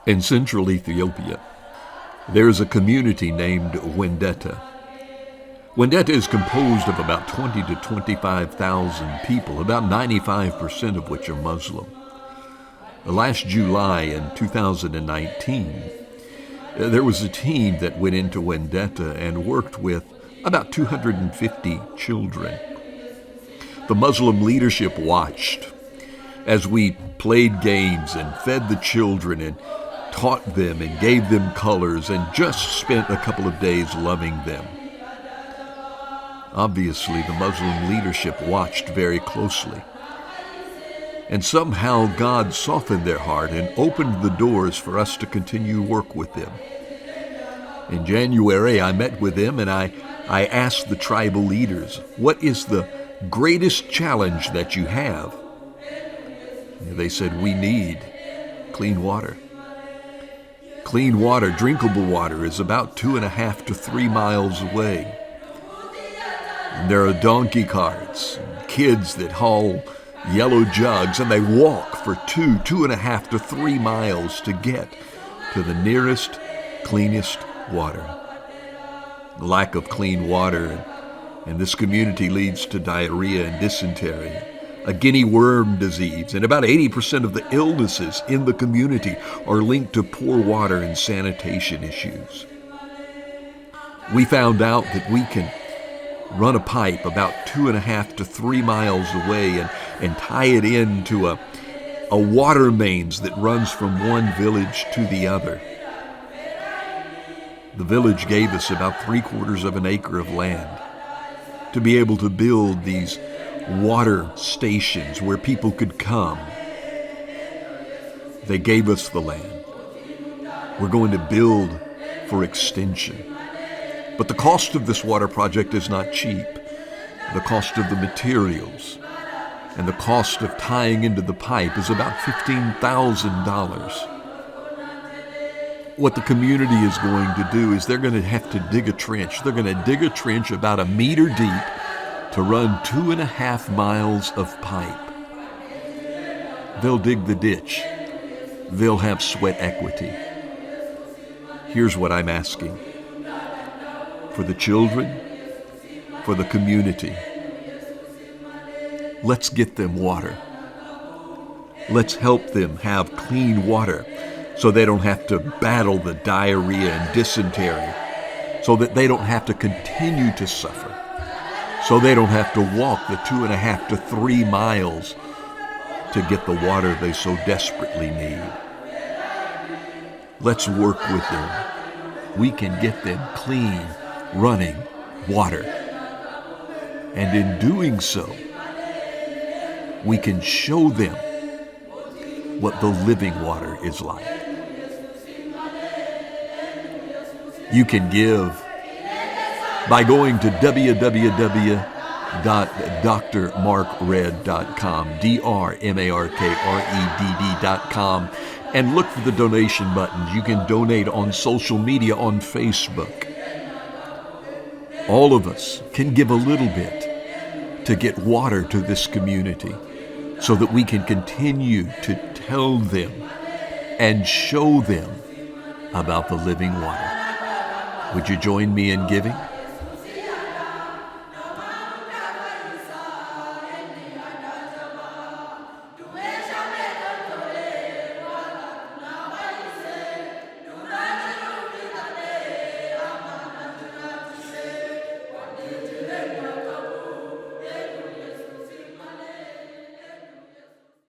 In central Ethiopia, there is a community named Windeta. Windeta is composed of about 20 to 25,000 people, about 95% of which are Muslim. Last July in 2019, there was a team that went into Windeta and worked with about 250 children. The Muslim leadership watched as we played games and fed the children and taught them and gave them colors and just spent a couple of days loving them. Obviously, the Muslim leadership watched very closely. And somehow God softened their heart and opened the doors for us to continue work with them. In January, I met with them and I asked the tribal leaders, what is the greatest challenge that you have? And they said, we need clean water. Clean water, drinkable water, is about 2.5 to 3 miles away. And there are donkey carts, kids that haul yellow jugs, and they walk for 2.5 to 3 miles to get to the nearest, cleanest water. The lack of clean water in this community leads to diarrhea and dysentery, a guinea worm disease, and about 80% of the illnesses in the community are linked to poor water and sanitation issues. We found out that we can run a pipe about 2.5 to 3 miles away and tie it into a water mains that runs from one village to the other. The village gave us about 3/4 of an acre of land to be able to build these water stations where people could come. They gave us the land. We're going to build for extension. But the cost of this water project is not cheap. The cost of the materials and the cost of tying into the pipe is about $15,000. What the community is going to do is they're going to have to dig a trench. They're going to dig a trench about 1 meter deep to run 2.5 miles of pipe. They'll dig the ditch. They'll have sweat equity. Here's what I'm asking. For the children, for the community, let's get them water. Let's help them have clean water so they don't have to battle the diarrhea and dysentery, so that they don't have to continue to suffer, so they don't have to walk the 2.5 to 3 miles to get the water they so desperately need. Let's work with them. We can get them clean, running water. And in doing so, we can show them what the living water is like. You can give by going to www.drmarkred.com, drmarkred.com, and look for the donation buttons. You can donate on social media, on Facebook. All of us can give a little bit to get water to this community so that we can continue to tell them and show them about the living water. Would you join me in giving?